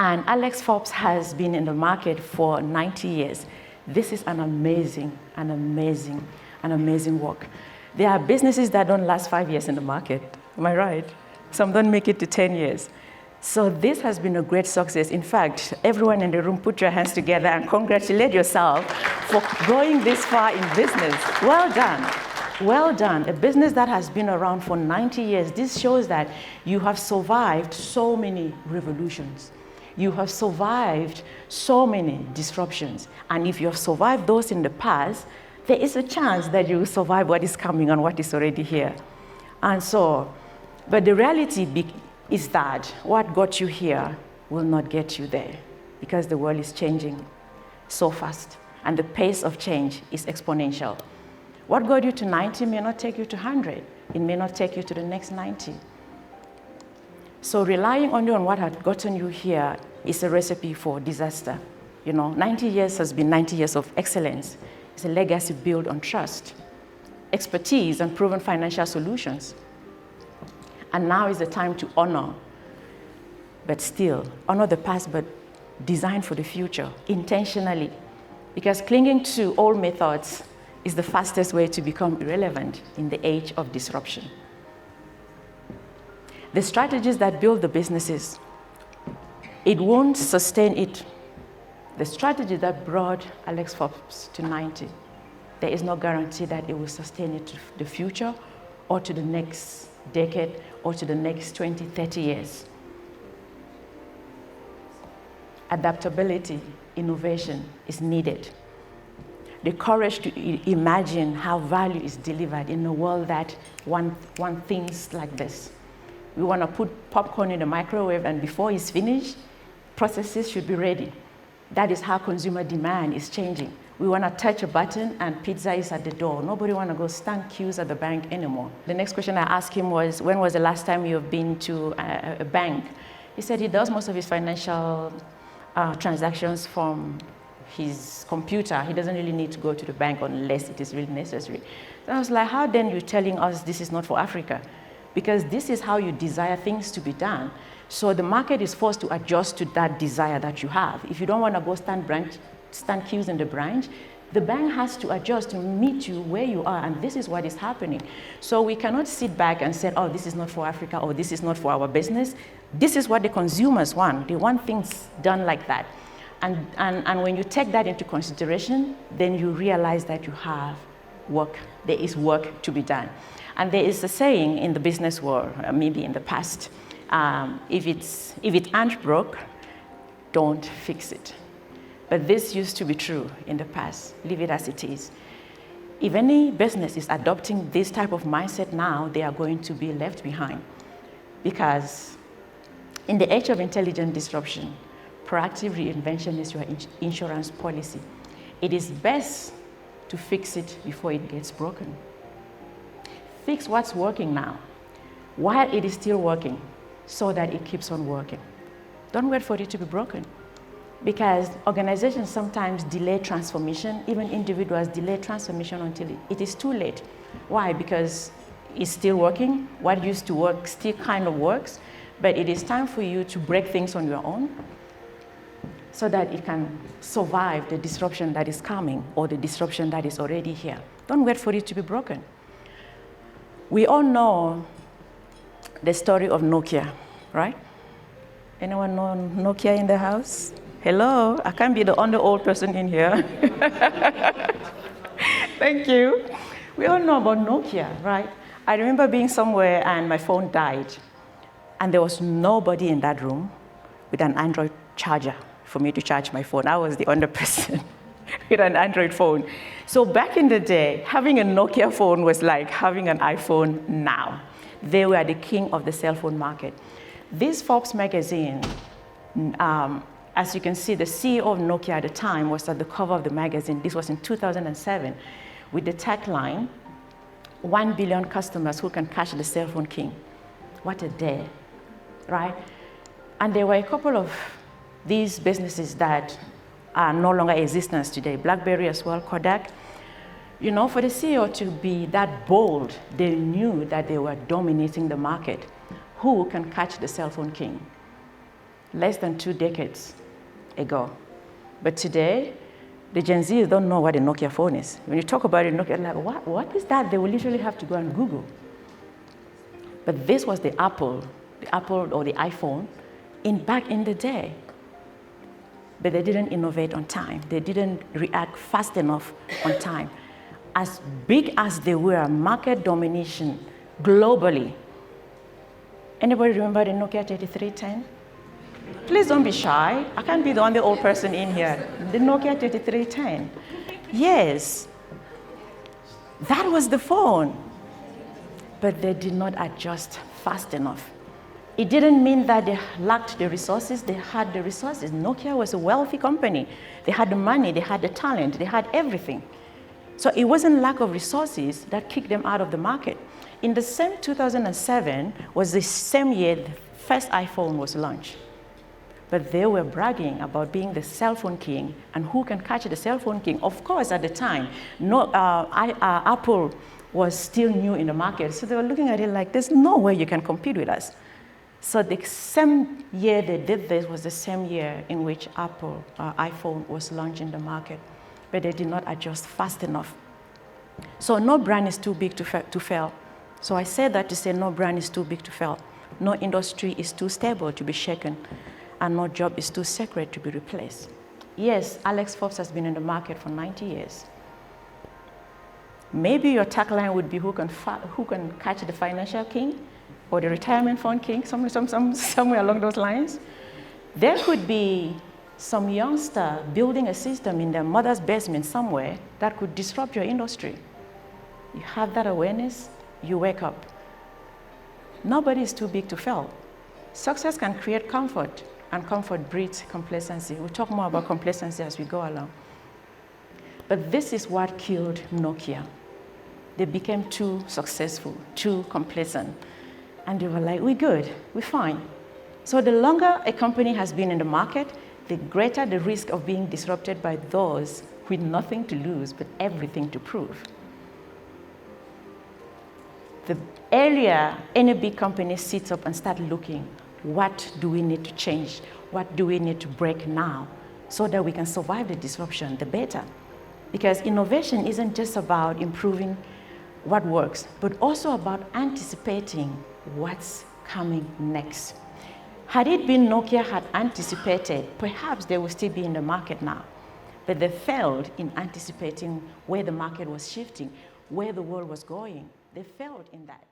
And Alex Forbes has been in the market for 90 years. This is an amazing work. There are businesses that don't last 5 years in the market. Am I right? Some don't make it to 10 years. So this has been a great success. In fact, everyone in the room, put your hands together and congratulate yourself for going this far in business. Well done. Well done. A business that has been around for 90 years. This shows that you have survived so many revolutions. You have survived so many disruptions. And if you have survived those in the past, there is a chance that you will survive what is coming and what is already here. And so, but the reality is that what got you here will not get you there, because the world is changing so fast and the pace of change is exponential. What got you to 90 may not take you to 100. It may not take you to the next 90. So relying only on what had gotten you here is a recipe for disaster. 90 years has been 90 years of excellence. It's a legacy built on trust, expertise, and proven financial solutions. And now is the time to honor the past, but design for the future intentionally. Because clinging to old methods is the fastest way to become irrelevant in the age of disruption. The strategies that build the businesses, it won't sustain it. The strategy that brought Alex Forbes to 90, there is no guarantee that it will sustain it to the future or to the next decade or to the next 20, 30 years. Adaptability, innovation is needed. The courage to imagine how value is delivered in a world that want things like this. We want to put popcorn in the microwave, and before it's finished, processes should be ready. That is how consumer demand is changing. We want to touch a button and pizza is at the door. Nobody want to go stand queues at the bank anymore. The next question I asked him was, when was the last time you've been to a bank? He said he does most of his financial transactions from his computer. He doesn't really need to go to the bank unless it is really necessary. So I was like, how then you telling us this is not for Africa? Because this is how you desire things to be done. So the market is forced to adjust to that desire that you have. If you don't want to go stand queues in the branch, the bank has to adjust to meet you where you are, and this is what is happening. So we cannot sit back and say, oh, this is not for Africa, or this is not for our business. This is what the consumers want. They want things done like that. And when you take that into consideration, then you realize that you have work. There is work to be done. And there is a saying in the business world, maybe in the past, if it ain't broke, don't fix it. But this used to be true in the past. Leave it as it is. If any business is adopting this type of mindset now, they are going to be left behind. Because in the age of intelligent disruption, proactive reinvention is your insurance policy. It is best to fix it before it gets broken. Fix what's working now while it is still working so that it keeps on working. Don't wait for it to be broken. Because organizations sometimes delay transformation, even individuals delay transformation until it is too late. Why? Because it's still working. What used to work still kind of works, but it is time for you to break things on your own so that it can survive the disruption that is coming or the disruption that is already here. Don't wait for it to be broken. We all know the story of Nokia, right? Anyone know Nokia in the house? Hello, I can't be the only old person in here. Thank you. We all know about Nokia, right? I remember being somewhere and my phone died, and there was nobody in that room with an Android charger for me to charge my phone. I was the only person with an Android phone. So back in the day, having a Nokia phone was like having an iPhone now. They were the king of the cell phone market. This Forbes magazine, as you can see, the CEO of Nokia at the time was at the cover of the magazine. This was in 2007, with the tagline, 1 billion customers who can catch the cell phone king. What a day, right? And there were a couple of these businesses that are no longer in existence today. BlackBerry as well, Kodak. You know, for the CEO to be that bold, they knew that they were dominating the market. Who can catch the cell phone king? less than 2 decades ago. But today, the Gen Zs don't know what a Nokia phone is. When you talk about a Nokia, like, what is that? They will literally have to go and Google. But this was the Apple or the iPhone back in the day. But they didn't innovate on time. They didn't react fast enough on time. As big as they were, market domination globally. Anybody remember the Nokia 3310? Please don't be shy. I can't be the only old person in here. The Nokia 3310. Yes, that was the phone. But they did not adjust fast enough. It didn't mean that they lacked the resources. They had the resources. Nokia was a wealthy company. They had the money, they had the talent, they had everything. So it wasn't lack of resources that kicked them out of the market. In the same 2007 was the same year the first iPhone was launched. But they were bragging about being the cell phone king and who can catch the cell phone king. Of course, at the time, Apple was still new in the market. So they were looking at it like, there's no way you can compete with us. So the same year they did this was the same year in which Apple iPhone was launched in the market. But they did not adjust fast enough. So no brand is too big to fail. So I say that to say no brand is too big to fail. No industry is too stable to be shaken. And no job is too sacred to be replaced. Yes, Alex Forbes has been in the market for 90 years. Maybe your tagline would be who can catch the financial king or the retirement fund king, somewhere along those lines. There could be some youngster building a system in their mother's basement somewhere that could disrupt your industry. You have that awareness, you wake up. Nobody is too big to fail. Success can create comfort, and comfort breeds complacency. We'll talk more about complacency as we go along. But this is what killed Nokia. They became too successful, too complacent. And they were like, we're good, we're fine. So the longer a company has been in the market, the greater the risk of being disrupted by those with nothing to lose but everything to prove. The earlier any big company sits up and starts looking, what do we need to change? What do we need to break now so that we can survive the disruption, the better? Because innovation isn't just about improving what works, but also about anticipating what's coming next. Had it been Nokia had anticipated, perhaps they would still be in the market now. But they failed in anticipating where the market was shifting, where the world was going. They failed in that.